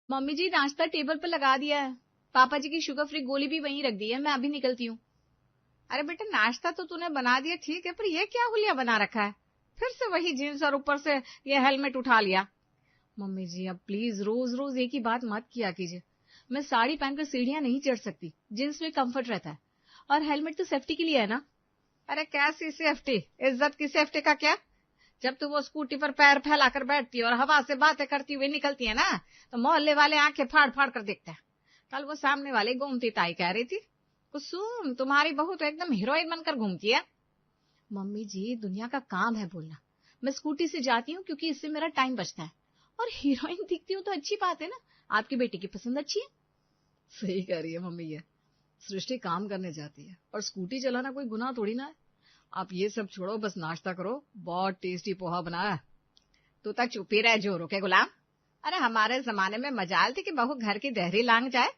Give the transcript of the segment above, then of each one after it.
Mummy जी नाश्ता table पर लगा दिया है, पापा जी की शुगर फ्री गोली भी वहीं रख दी है, मैं अभी निकलती हूँ। अरे बेटा नाश्ता तो तूने बना दिया ठीक है, पर ये क्या हुलिया बना रखा है? फिर से वही जीन्स और ऊपर से ये हेलमेट उठा लिया। मम्मी जी अब प्लीज रोज रोज एक ही बात मत किया कीजिए। मैं साड़ी पहनकर सीढ़ियां नहीं चढ़ सकती, जींस में कंफर्ट रहता है, और हेलमेट तो सेफ्टी के लिए है ना। अरे कैसी सेफ्टी, इज्जत की सेफ्टी का क्या? जब तू वो स्कूटी पर पैर फैलाकर बैठती है और हवा से बातें करती हुई निकलती है ना, तो मोहल्ले वाले आंखें फाड़ फाड़ कर देखते हैं। कल वो सामने वाले गोमती ताई कह रही थी, कुसुम तुम्हारी बहू तो एकदम हीरोइन बनकर घूमती है। मम्मी जी दुनिया का काम है बोलना, मैं स्कूटी से जाती हूँ क्योंकि इससे मेरा टाइम बचता है, और हीरोइन दिखती हूँ तो अच्छी बात है ना, आपकी बेटी की पसंद अच्छी है। सही कह रही है मम्मी, ये सृष्टि काम करने जाती है और स्कूटी चलाना कोई गुनाह थोड़ी ना है। आप ये सब छोड़ो, बस नाश्ता करो, बहुत टेस्टी पोहा बनाया है। तू तक चुपी रह जोरों के गुलाम। अरे हमारे जमाने में मजाल थी कि बहू घर की देहरी लांग जाए,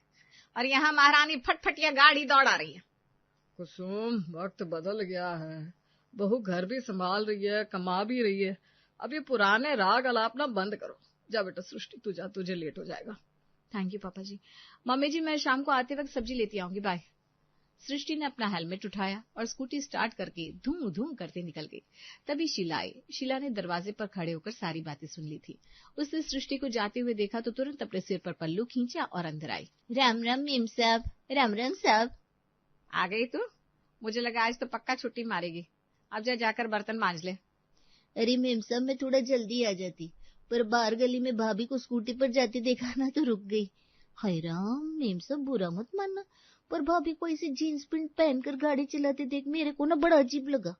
और यहाँ महारानी फटफटिया गाड़ी दौड़ा रही है। कुसुम वक्त बदल गया है, बहू घर भी संभाल रही है, कमा भी रही है, अब ये पुराने राग अलापना बंद करो। जा बेटा सृष्टि तू जा, तुझे लेट हो जाएगा। थैंक यू पापा जी। मम्मी जी मैं शाम को आते वक्त सब्जी लेती आऊंगी, बाय। सृष्टि ने अपना हेलमेट उठाया और स्कूटी स्टार्ट करके धूम धूम करते निकल गई। तभी शीला आई। शीला ने दरवाजे पर खड़े होकर सारी बातें सुन ली थी। उसने सृष्टि को जाते हुए देखा तो तुरंत अपने सिर पर पल्लू खींचा और अंदर आई। राम राम मेम साहब। राम राम साहब। आ गई तू? मुझे लगा आज तो पक्का छुट्टी मारेगी। अब जाकर बर्तन मांज ले। अरे मेम साहब मैं थोड़ा जल्दी आ जाती, पर बाहर गली में भाभी को स्कूटी पर जाते देखा ना तो रुक गई। हाय राम मेम साहब बुरा मत मानना, पर भाभी को ऐसे जीन्स पैंट पहनकर गाड़ी चलाते देख मेरे को ना बड़ा अजीब लगा।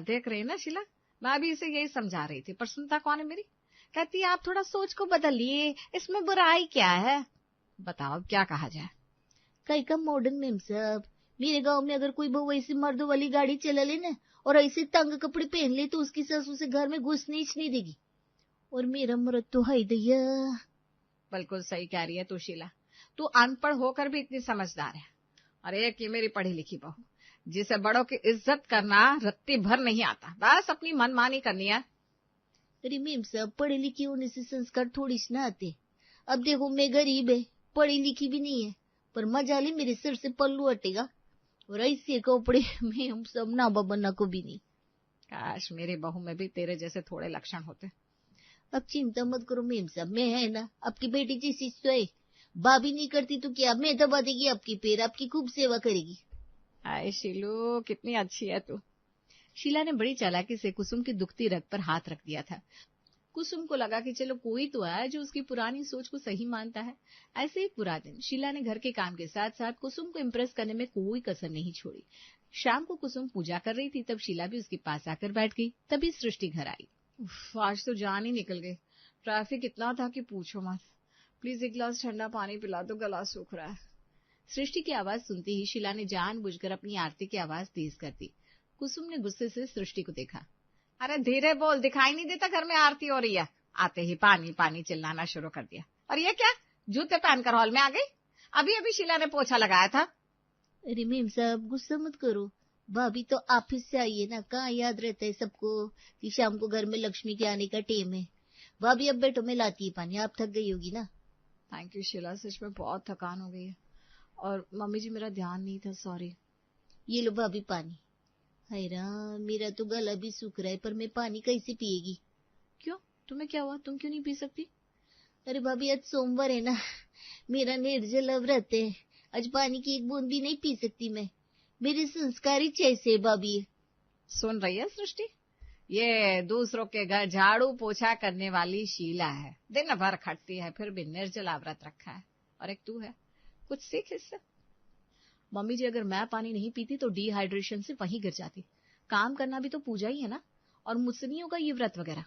देख रही ना शीला, मैं भी इसे यही समझा रही थी, पर सुनता कौन है मेरी। कहती है आप थोड़ा सोच को बदलिए, इसमें बुराई क्या है। बताओ क्या कहा जाए। कई का मॉडर्न मेम साहब, मेरे गांव में अगर कोई बहू ऐसी मर्दों वाली गाड़ी चला ले ना और ऐसे तंग कपड़े पहन ले तो उसकी सास उसे घर में घुसने ही नहीं देगी, और मेरा मर्द तो हाय दैया। बिल्कुल सही कह रही है तू शीला, तू अनपढ़ होकर भी इतनी समझदार है। और एक ये मेरी पढ़ी लिखी बहू, जिसे बड़ों की इज्जत करना रत्ती भर नहीं आता, बस अपनी मनमानी करनी है। अरे मेम साहब पढ़े लिखे होने से संस्कार थोड़ी ना आते। अब देखो मैं गरीब है, पढ़ी लिखी भी नहीं है, पर मजा ले मेरे सिर से पल्लू हटेगा, और ऐसे कपड़े में हम सब ना बबना को भी नहीं। काश मेरी बहू में भी तेरे जैसे थोड़े लक्षण होते। अब चिंता मत करो मेम साहब, मैं है ना आपकी बेटी जैसी तो है। भाभी नहीं करती तो क्या, मैं दबा देगी आपकी पैर, आपकी खूब सेवा करेगी। हाय शीलू कितनी अच्छी है तू। शीला ने बड़ी चालाकी से कुसुम की दुखती रग पर हाथ रख दिया था। कुसुम को लगा कि चलो कोई तो है जो उसकी पुरानी सोच को सही मानता है। ऐसे ही पूरा दिन शीला ने घर के काम के साथ साथ कुसुम को इम्प्रेस करने में कोई कसर नहीं छोड़ी। शाम को कुसुम पूजा कर रही थी, तब शीला भी उसके पास आकर बैठ गई। तभी सृष्टि घर आई। आज तो जान ही निकल गई, ट्रैफिक इतना था कि पूछो मत। प्लीज एक गिलास ठंडा पानी पिला दो, गला सूख रहा है। सृष्टि की आवाज सुनते ही शीला ने जानबूझकर अपनी आरती की आवाज तेज कर दी। कुसुम ने गुस्से से सृष्टि को देखा। अरे धीरे बोल, दिखाई नहीं देता घर में आरती हो रही है? आते ही पानी पानी चिल्लाना शुरू कर दिया। और ये क्या, जूते पहनकर हॉल में आ गई? अभी अभी शीला ने पोछा लगाया था। अरे मेम साहब गुस्सा मत करो, भाभी तो ऑफिस से आई है ना, कहाँ याद रहता है सबको कि शाम को घर में लक्ष्मी के आने का टाइम है। भाभी अब बैठो मैं लाती है पानी, आप थक गई होगी ना। थैंक यू शीला, सच में बहुत थकान हो गई है। और मम्मी जी मेरा ध्यान नहीं था, सॉरी। ये लो भाभी पानी। हाय राम मेरा तो गला भी सूख रहा है, पर मैं पानी कैसे पिएगी। क्यों, तुम्हें क्या हुआ, तुम क्यों नहीं पी सकती? अरे भाभी आज सोमवार है ना, मेरा निर्जल व्रत है, आज पानी की एक बूंद भी नहीं पी सकती मैं, मेरे संस्कार ही ऐसे है भाभी। सुन रही है सृष्टि, ये दूसरों के घर झाड़ू पोछा करने वाली शीला है, दिन भर खटती है फिर भी निर्जला व्रत रखा है, और एक तू है, कुछ सीख इससे। मम्मी जी अगर मैं पानी नहीं पीती तो डिहाइड्रेशन से वहीं गिर जाती। काम करना भी तो पूजा ही है ना, और मुझसे नहीं होगा ये व्रत वगैरह।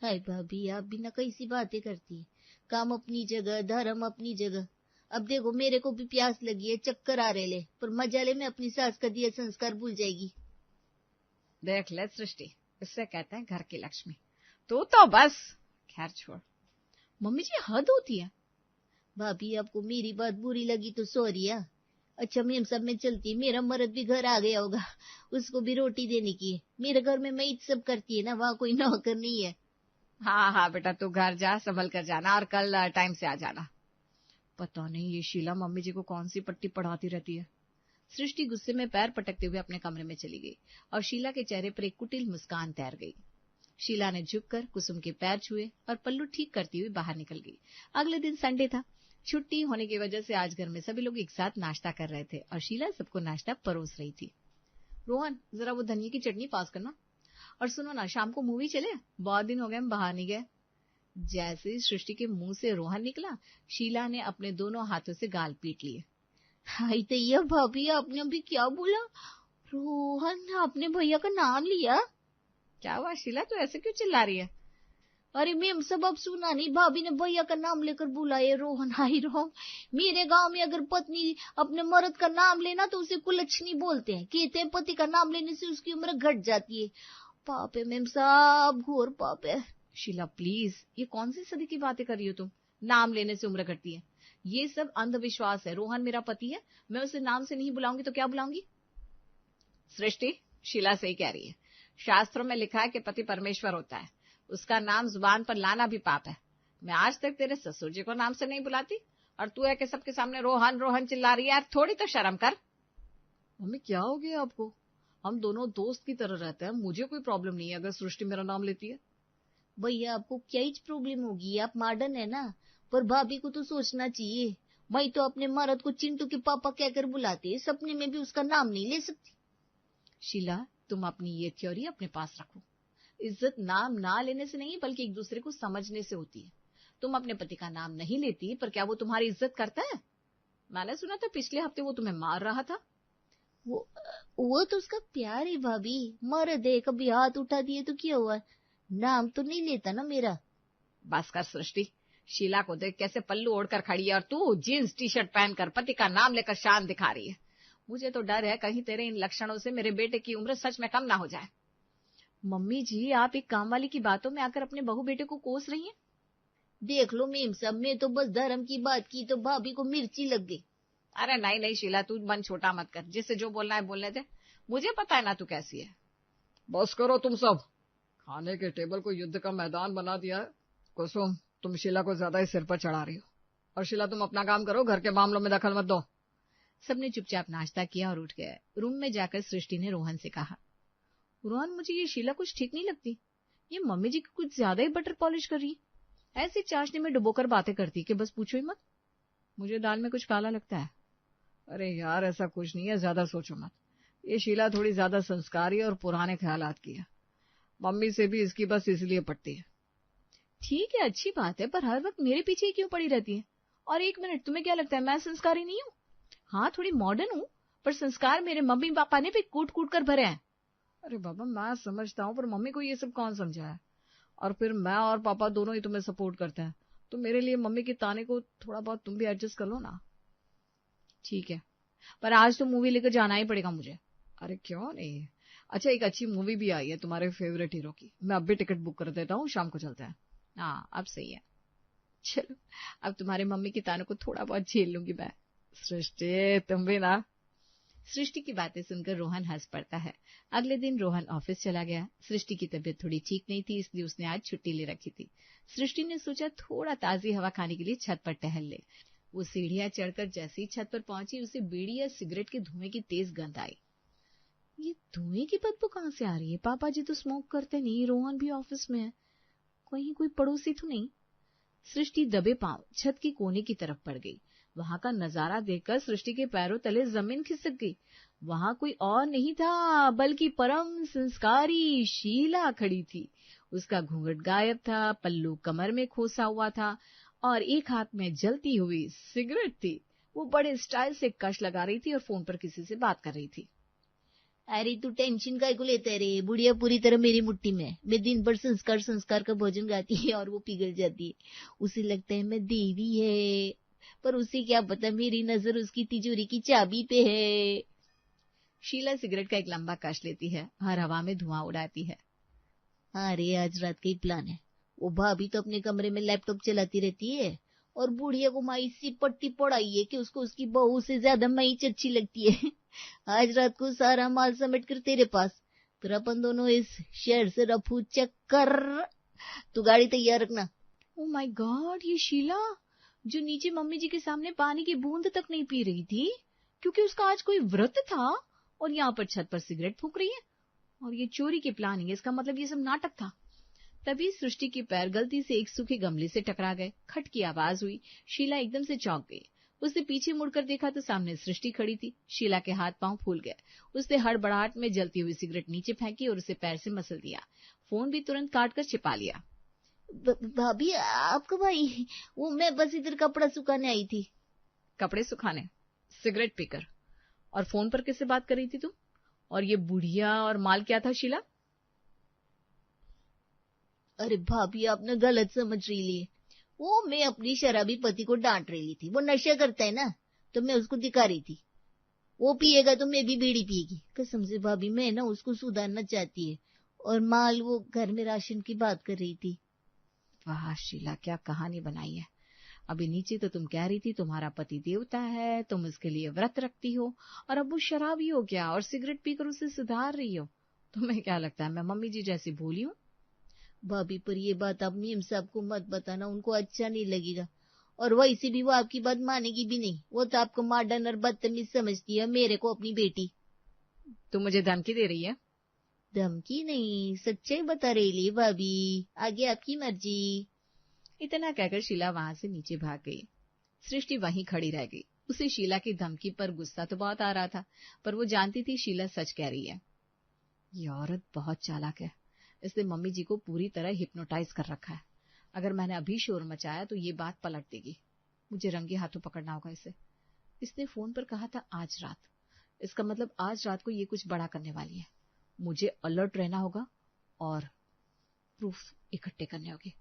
हाय भाभी आप बिना कैसी बातें करती है, काम अपनी जगह धर्म अपनी जगह। अब देखो मेरे को भी प्यास लगी है, चक्कर आ रहे ले, पर मजा ले मैं अपनी सास का दिया संस्कार भूल जाएगी। देख ले सृष्टि, इससे कहते हैं घर की लक्ष्मी, तू तो बस। खैर छोड़, मम्मी जी हद होती है। भाभी आपको मेरी बात बुरी लगी तो सॉरी। अच्छा मेम सब में चलती, मेरा मर्द भी घर आ गया होगा, उसको भी रोटी देने की है। मेरे घर में मैं सब करती है ना, वहाँ कोई नौकर नहीं है। हाँ हाँ बेटा, तू घर जा, संभल कर जाना और कल टाइम से आ जाना। पता नहीं ये शीला मम्मी जी को कौन सी पट्टी पढ़ाती रहती है। सृष्टि गुस्से में पैर पटकते हुए अपने कमरे में चली गई और शीला के चेहरे पर एक कुटिल मुस्कान तैर गई। शीला ने झुककर कुसुम के पैर छुए और पल्लू ठीक करती हुई बाहर निकल गई। अगले दिन संडे था। छुट्टी होने की वजह से आज घर में सभी लोग एक साथ नाश्ता कर रहे थे और शीला सबको नाश्ता परोस रही थी। रोहन, जरा वो धनिया की चटनी पास करना। और सुनो ना, शाम को मूवी चले, बहुत दिन हो गए हम बाहर नहीं गए। जैसे ही सृष्टि के मुंह से रोहन निकला, शीला ने अपने दोनों हाथों से गाल पीट लिए। हाय तैया भाभी, आपने अभी क्या बोला? रोहन, आपने भैया का नाम लिया? क्या हुआ शीला, तू ऐसे क्यों चिल्ला रही है? अरे मैम सब अब सुना नहीं, भाभी ने भैया का नाम लेकर बुलाए रोहन। हाय रोहन, मेरे गांव में अगर पत्नी अपने मर्द का नाम लेना तो उसे कुलच्छनी बोलते हैं। कहते हैं पति का नाम लेने से उसकी उम्र घट जाती है। पाप है मैम साहब, घोर पाप है। शीला प्लीज, ये कौन सी सदी की बातें कर रही हो तुम? नाम लेने से उम्र घटती है, ये सब अंधविश्वास है। रोहन मेरा पति है, मैं उसे नाम से नहीं बुलाऊंगी तो क्या बुलाऊंगी? सृष्टि, शीला सही कह रही है। शास्त्रों में लिखा है कि पति परमेश्वर होता है, उसका नाम जुबान पर लाना भी पाप है। मैं आज तक तेरे ससुर जी को नाम से नहीं बुलाती और तू है कि सबके सामने रोहन रोहन चिल्ला रही है। यार थोड़ी तो शर्म कर। मम्मी क्या हो गया आपको? हम दोनों दोस्त की तरह रहते हैं, मुझे कोई प्रॉब्लम नहीं है अगर सृष्टि मेरा नाम लेती है। भैया आपको क्या ही प्रॉब्लम होगी, आप मॉडर्न है ना, पर भाभी को तो सोचना चाहिए। मैं तो अपने मर्द को चिंटू के पापा कहकर बुलाती है, सपने में भी उसका नाम नहीं ले सकती। शीला, तुम अपनी ये थ्योरी अपने पास रखो। इज्जत नाम ना लेने से नहीं बल्कि एक दूसरे को समझने से होती है। तुम अपने पति का नाम नहीं लेती, पर क्या वो तुम्हारी इज्जत करता है? मैंने सुना था पिछले हफ्ते वो तुम्हें मार रहा था। वो तो उसका प्यार है भाभी, मर्द है, कभी हाथ उठा दिए तो क्या हुआ, नाम तो नहीं लेता ना मेरा। बस कर सृष्टि, शीला को देख कैसे पल्लू ओढ़कर खड़ी है और तू जीन्स टी शर्ट पहनकर पति का नाम लेकर शान दिखा रही है। मुझे तो डर है कहीं तेरे इन लक्षणों से मेरे बेटे की उम्र सच में कम ना हो जाए। मम्मी जी, आप एक काम वाली की बातों में आकर अपने बहू बेटे को कोस रही हैं। देख लो मेम साहब, मैं तो बस धर्म की बात की तो भाभी को मिर्ची लग गई। अरे नहीं नहीं शीला, तू मन छोटा मत कर, जिससे जो बोलना है बोलने दे। मुझे पता है ना तू कैसी है। बस करो तुम सब, खाने के टेबल को युद्ध का मैदान बना दिया है। कुसुम, तुम शीला को ज्यादा ही सिर पर चढ़ा रही हो। और शीला तुम अपना काम करो, घर के मामलों में दखल मत दो। सबने चुपचाप नाश्ता किया और उठ गए। रूम में जाकर सृष्टि ने रोहन से कहा, रोहन मुझे ये शीला कुछ ठीक नहीं लगती। ये मम्मी जी की कुछ ज्यादा ही बटर पॉलिश कर रही है। ऐसी चाशनी में डुबोकर बातें करती कि बस पूछो ही मत। मुझे दाल में कुछ काला लगता है। अरे यार ऐसा कुछ नहीं है, ज्यादा सोचो मत। ये शीला थोड़ी ज्यादा संस्कारी और पुराने ख्यालात की है। मम्मी से भी इसकी बस इसलिए पटती है। ठीक है, अच्छी बात है, पर हर वक्त मेरे पीछे ही क्यों पड़ी रहती है? और एक मिनट, तुम्हें क्या लगता है मैं संस्कारी नहीं हूँ? हाँ, थोड़ी मॉडर्न हूँ, पर संस्कार मेरे मम्मी पापा ने भी कूट कूट कर भरे हैं। अरे बाबा, मैं समझता हूँ, पर मम्मी को ये सब कौन समझाया? और फिर मैं और पापा दोनों ही तुम्हें सपोर्ट करते हैं, तो मेरे लिए मम्मी के ताने को थोड़ा बहुत तुम भी एडजस्ट कर लो ना। ठीक है, पर आज तो मूवी लेकर जाना ही पड़ेगा मुझे। अरे क्यों नहीं? अच्छा, एक अच्छी मूवी भी आई है तुम्हारे फेवरेट हीरो की, मैं अब भी टिकट बुक कर देता हूँ, शाम को चलते हैं। हाँ अब सही है। चलो, अब तुम्हारे मम्मी की तानों को थोड़ा बहुत झेल लूंगी मैं। सृष्टि, तुम भी ना। सृष्टि की बातें सुनकर रोहन हंस पड़ता है। अगले दिन रोहन ऑफिस चला गया। सृष्टि की तबीयत थोड़ी ठीक नहीं थी, इसलिए उसने आज छुट्टी ले रखी थी। सृष्टि ने सोचा थोड़ा ताजी हवा खाने के लिए छत पर टहल ले। वो सीढ़ियां चढ़कर जैसे ही छत पर पहुंची, उसे बीड़ी या सिगरेट के धुएं की तेज गंध आई। ये धुएं की बदबू कहाँ से आ रही है? पापा जी तो स्मोक करते नहीं, रोहन भी ऑफिस में है, कहीं कोई पड़ोसी तो नहीं? सृष्टि दबे पांव छत की कोने की तरफ पड़ गई। वहां का नजारा देखकर सृष्टि के पैरों तले जमीन खिसक गई। वहां कोई और नहीं था बल्कि परम संस्कारी शीला खड़ी थी। उसका घूंघट गायब था, पल्लू कमर में खोसा हुआ था और एक हाथ में जलती हुई सिगरेट थी। वो बड़े स्टाइल से कश लगा रही थी और फोन पर किसी से बात कर रही थी। अरे तू टेंशन काय को लेता है रे, बुढ़िया पूरी तरह मेरी मुट्ठी में। मैं दिन भर संस्कार संस्कार का भोजन गाती है और वो पिघल जाती है। उसे लगता है मैं देवी है, पर उसे क्या पता मेरी नजर उसकी तिजोरी की चाबी पे है। शीला सिगरेट का एक लंबा कश लेती है, हर हवा में धुआं उड़ाती है। अरे आज रात का ही प्लान है। वो भाभी तो अपने कमरे में लैपटॉप चलाती रहती है और बुढ़िया को माई सी पट्टी पड़ाई है कि उसको उसकी बहू से ज्यादा मई अच्छी लगती है। आज रात को सारा माल समेट कर तेरे पास, फिर अपन दोनों इस शहर से रफू चक्कर। तू गाड़ी तैयार रखना। ओ माय गॉड, ये शीला जो नीचे मम्मी जी के सामने पानी की बूंद तक नहीं पी रही थी क्योंकि उसका आज कोई व्रत था, और यहाँ पर छत पर सिगरेट फूंक रही है। और ये चोरी की प्लानिंग है, इसका मतलब ये सब नाटक था। तभी सृष्टि के पैर गलती से एक सूखे गमले से टकरा गए। खट की आवाज हुई। शीला एकदम से चौंक गई। उसने पीछे मुड़कर देखा तो सामने सृष्टि खड़ी थी। शीला के हाथ पांव फूल गए। उसने हड़बड़ाहट में जलती हुई सिगरेट नीचे फेंकी और उसे पैर से मसल दिया। फोन भी तुरंत काट कर छिपा लिया। भाभी आप कब आई? वो मैं बस इधर कपड़ा सुखाने आई थी। कपड़े सुखाने, सिगरेट पीकर, और फोन पर किससे बात कर रही थी तुम? और ये बुढ़िया और माल क्या था शीला? अरे भाभी आपने गलत समझ रही है। वो मैं अपनी शराबी पति को डांट रही थी। वो नशा करता है ना, तो मैं उसको दिखा रही थी। वो पिएगा तो मैं भी बीड़ी पिएगी। कसम से भाभी मैं ना उसको सुधारना चाहती है। और माल वो घर में राशन की बात कर रही थी। वाह शीला, क्या कहानी बनाई है। अभी नीचे तो तुम कह रही थी तुम्हारा पति देवता है, तुम उसके लिए व्रत रखती हो, और अब वो शराबी हो गया और सिगरेट पीकर उसे सुधार रही हो। तुम्हें क्या लगता है मैं मम्मी जी जैसी भूली हूँ? भाभी पर ये बात आप मीम साहब को मत बताना, उनको अच्छा नहीं लगेगा। और वैसे भी वो आपकी बात मानेगी भी नहीं। वो तो आपको मॉडर्न और बदतमीज समझती है, मेरे को अपनी बेटी। तुम मुझे धमकी दे रही है? धमकी नहीं, सच्चाई बता रही भाभी। आगे आपकी मर्जी। इतना कहकर शीला वहां से नीचे भाग गई। सृष्टि वहीं खड़ी रह गई। उसे शीला की धमकी पर गुस्सा तो बहुत आ रहा था, पर वो जानती थी शीला सच कह रही है। ये औरत बहुत चालाक है। इसने मम्मी जी को पूरी तरह हिप्नोटाइज कर रखा है। अगर मैंने अभी शोर मचाया तो ये बात पलट देगी। मुझे रंगे हाथों पकड़ना होगा इसे। इसने फोन पर कहा था आज रात, इसका मतलब आज रात को ये कुछ बड़ा करने वाली है। मुझे अलर्ट रहना होगा और प्रूफ इकट्ठे करने होंगे,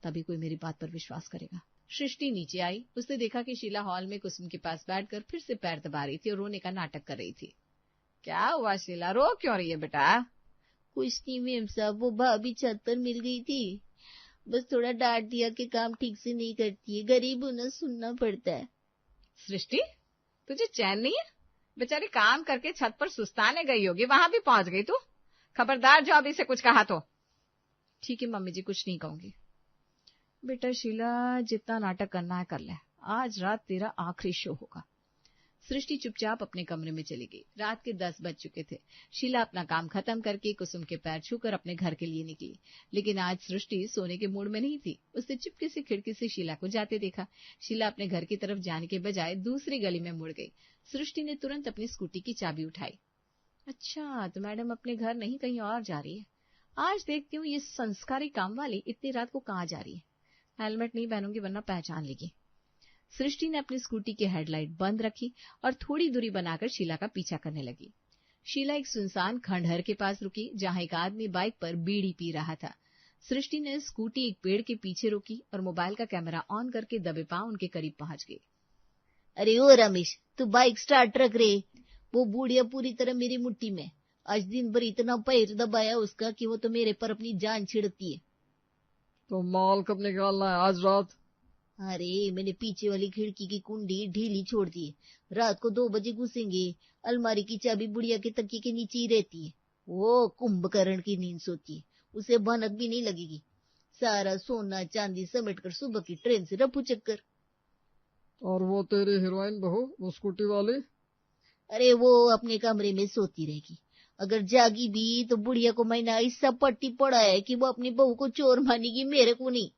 तभी कोई मेरी बात पर विश्वास करेगा। सृष्टि नीचे आई। उसने देखा कि शीला हॉल में कुसुम के पास बैठकर फिर से पैर दबा रही थी और रोने का नाटक कर रही थी। क्या हुआ शीला, रो क्यों रही है बेटा? कुछ नहीं मेम साहब, वो भाभी छत पर मिल गई थी। बस थोड़ा डांट दिया कि काम ठीक से नहीं करती है। गरीब होना सुनना पड़ता है। सृष्टि, तुझे चैन नहीं है? बेचारी काम करके छत पर सुस्ताने गई होगी, वहां भी पहुंच गई तू। खबरदार जो अभी से कुछ कहा तो। ठीक है मम्मी जी, कुछ नहीं कहूंगी। बेटा शीला, जितना नाटक करना है कर ले। आज रात तेरा आखिरी शो होगा। सृष्टि चुपचाप अपने कमरे में चली गई। रात के 10 बज चुके थे। शीला अपना काम खत्म करके कुसुम के पैर छूकर अपने घर के लिए निकली। लेकिन आज सृष्टि सोने के मूड में नहीं थी। उसने चुपके से खिड़की से शीला को जाते देखा। शीला अपने घर की तरफ जाने के बजाय दूसरी गली में मुड़ गई। सृष्टि ने तुरंत अपनी स्कूटी की चाबी उठाई। अच्छा, तो मैडम अपने घर नहीं कहीं और जा रही है। आज देखती हूँ ये संस्कारी काम वाली इतनी रात को कहाँ जा रही है। हेलमेट नहीं पहनूंगी वरना पहचान लेगी। सृष्टि ने अपनी स्कूटी की हेडलाइट बंद रखी और थोड़ी दूरी बनाकर शीला का पीछा करने लगी। शीला एक सुनसान खंडहर के पास रुकी, जहां एक आदमी बाइक पर बीड़ी पी रहा था। सृष्टि ने स्कूटी एक पेड़ के पीछे रोकी और मोबाइल का कैमरा ऑन करके दबे पांव उनके करीब पहुंच गई। अरे ओ रमेश, तू बाइक स्टार्ट रख रे। वो बूढ़िया पूरी तरह मेरी मुट्ठी में। आज दिन भर इतना पैर दबाया उसका कि वो तो मेरे पर अपनी जान छिड़कती है। तो माल कब निकालना है आज रात? अरे मैंने पीछे वाली खिड़की की कुंडी ढीली छोड़ दी है। रात को 2 बजे घुसेंगे। अलमारी की चाबी बुढ़िया के तकिए के नीचे ही रहती है। वो कुंभकर्ण की नींद सोती है, उसे भनक भी नहीं लगेगी। सारा सोना चांदी समेट कर सुबह की ट्रेन से रफू चक्कर। और वो तेरी हीरोइन बहू, वो स्कूटी वाली? अरे वो अपने कमरे में सोती रहेगी। अगर जागी भी तो बुढ़िया को मैंने ऐसा पट्टी पड़ा है कि वो अपनी बहू को चोर मानेगी, मेरे को नहीं।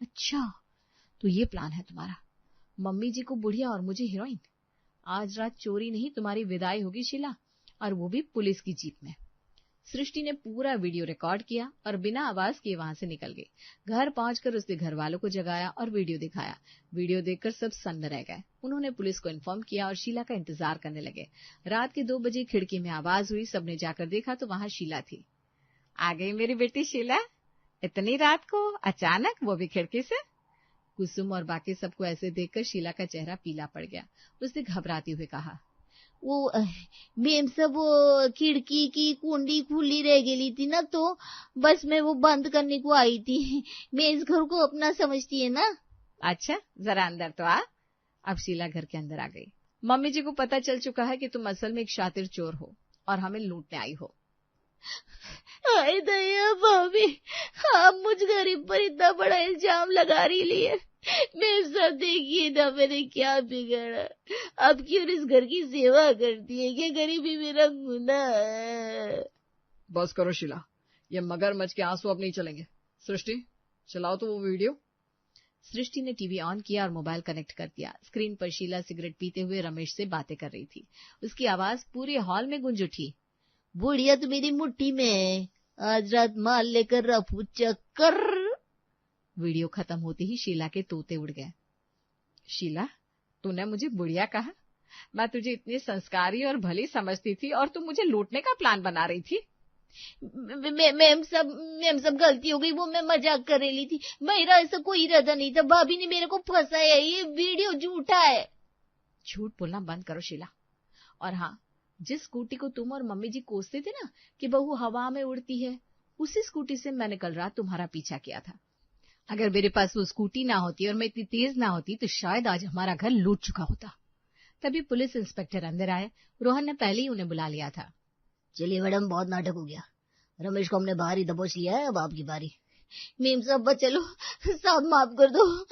अच्छा, तो ये प्लान है तुम्हारा, मम्मी जी को बुढ़िया और मुझे हीरोइन। आज रात चोरी नहीं तुम्हारी विदाई होगी शीला, और वो भी पुलिस की जीप में। सृष्टि ने पूरा वीडियो रिकॉर्ड किया और बिना आवाज किए वहां से निकल गई। घर पहुंचकर उसने घर वालों को जगाया और वीडियो दिखाया। वीडियो देखकर सब सन्न रह गए। उन्होंने पुलिस को इन्फॉर्म किया और शीला का इंतजार करने लगे। रात के 2 बजे खिड़की में आवाज हुई। सबने जाकर देखा तो वहां शीला थी। आ गई मेरी बेटी शीला, इतनी रात को अचानक, वो भी खिड़की से। कुसुम और बाकी सबको ऐसे देखकर शीला का चेहरा पीला पड़ गया। उसने घबराते हुए कहा, वो मेम सब वो खिड़की की कुंडी खुली रह गई थी ना, तो बस मैं वो बंद करने को आई थी। मैं इस घर को अपना समझती है ना। अच्छा, जरा अंदर तो आ। अब शीला घर के अंदर आ गई। मम्मी जी को पता चल चुका है कि तुम असल में एक शातिर चोर हो और हमें लूटने आई हो। हाय दया भाभी, आप मुझ गरीब पर इतना बड़ा इल्जाम लगा रही लिए। मैं सब देखिए ना, मैंने क्या बिगाड़ा। अब क्यों इस घर की सेवा करती है कि गरीबी मेरा गुनाह है। बस करो शीला, ये मगरमच्छ के आंसू अब नहीं चलेंगे। सृष्टि, चलाओ तो वो वीडियो। सृष्टि ने टीवी ऑन किया और मोबाइल कनेक्ट कर दिया। स्क्रीन पर शीला सिगरेट पीते हुए रमेश से बातें कर रही थी। उसकी आवाज पूरे हॉल में गूंज उठी। बुढ़िया तो मेरी मुट्ठी में है, आज रात माल लेकर रफू चक्कर। वीडियो खत्म होते ही शीला के तोते उड़ गए। शीला, तूने मुझे बुढ़िया कहा? मैं तुझे इतनी संस्कारी और भली समझती थी और तू मुझे लूटने का प्लान बना रही थी। मैम सब गलती हो गई, वो मैं मजाक कर रही थी। मेरा ऐसा कोई इरादा नहीं था, भाभी ने मेरे को फंसाया, ये वीडियो झूठा है। झूठ बोलना बंद करो शीला। और हाँ, जिस स्कूटी को तुम और मम्मी जी कोसते थे ना कि बहू हवा में उड़ती है, उसी स्कूटी से मैंने कल रात तुम्हारा पीछा किया था। अगर मेरे पास वो स्कूटी ना होती और मैं इतनी तेज ना होती तो शायद आज हमारा घर लूट चुका होता। तभी पुलिस इंस्पेक्टर अंदर आए। रोहन ने पहले ही उन्हें बुला लिया था। चलिए मैडम, बहुत नाटक हो गया। रमेश को हमने बाहर ही दबोच लिया है, अब आपकी बारी। मेम साहब चलो, साहब माफ कर दो।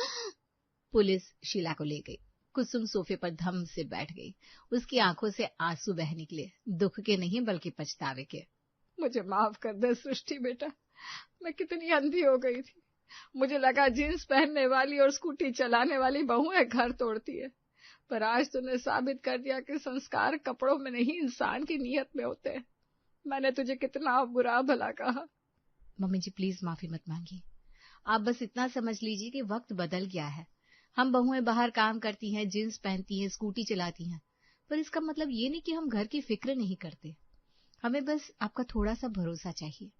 पुलिस शीला को ले गई। कुसुम सोफे पर धम से बैठ गई। उसकी आंखों से आंसू बह निकले, दुख के नहीं बल्कि पछतावे के। मुझे माफ कर दे सृष्टि बेटा, मैं कितनी अंधी हो गई थी। मुझे लगा जींस पहनने वाली और स्कूटी चलाने वाली बहुएं घर तोड़ती है, पर आज तूने साबित कर दिया कि संस्कार कपड़ों में नहीं इंसान की नीयत में होते हैं। मैंने तुझे कितना बुरा भला कहा। मम्मी जी प्लीज माफी मत मांगिए। आप बस इतना समझ लीजिए कि वक्त बदल गया है। हम बहुएं बाहर काम करती हैं, जींस पहनती हैं, स्कूटी चलाती हैं, पर इसका मतलब ये नहीं कि हम घर की फिक्र नहीं करते। हमें बस आपका थोड़ा सा भरोसा चाहिए।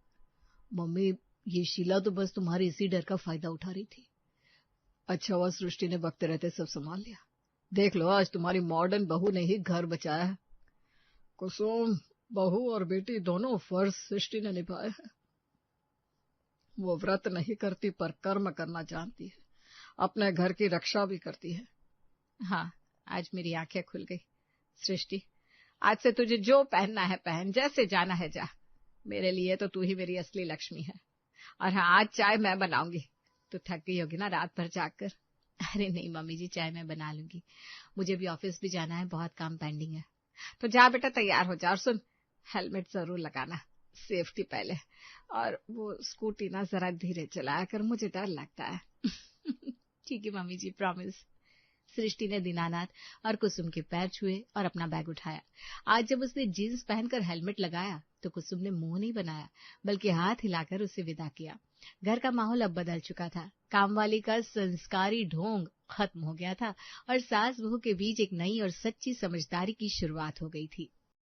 मम्मी, ये शीला तो बस तुम्हारे इसी डर का फायदा उठा रही थी। अच्छा हुआ सृष्टि ने वक्त रहते सब संभाल लिया। देख लो, आज तुम्हारी मॉडर्न बहू ने ही घर बचाया है। कुसुम, बहू और बेटी दोनों फर्ज सृष्टि ने निभाए हैं। वो व्रत नहीं करती पर कर्म करना जानती है, अपने घर की रक्षा भी करती है। हाँ, आज मेरी आंखें खुल गई। सृष्टि, आज से तुझे जो पहनना है पहन, जैसे जाना है जा। मेरे लिए तो तू ही मेरी असली लक्ष्मी है। और हाँ, आज चाय मैं बनाऊंगी। तू थक गई होगी ना रात भर जागकर। अरे नहीं मम्मी जी, चाय मैं बना लूंगी। मुझे भी ऑफिस भी जाना है, बहुत काम पेंडिंग है। तो जा बेटा, तैयार हो जा। और सुन, हेलमेट जरूर लगाना, सेफ्टी पहले। और वो स्कूटी ना जरा धीरे चलाया कर, मुझे डर लगता है। ठीक है मम्मी जी, प्रॉमिस। सृष्टि ने दीनानाथ और कुसुम के पैर छुए और अपना बैग उठाया। आज जब उसने जींस पहनकर हेलमेट लगाया तो कुसुम ने मुंह नहीं बनाया, बल्कि हाथ हिलाकर उसे विदा किया। घर का माहौल अब बदल चुका था। कामवाली का संस्कारी ढोंग खत्म हो गया था और सास बहू के बीच एक नई और सच्ची समझदारी की शुरुआत हो गई थी।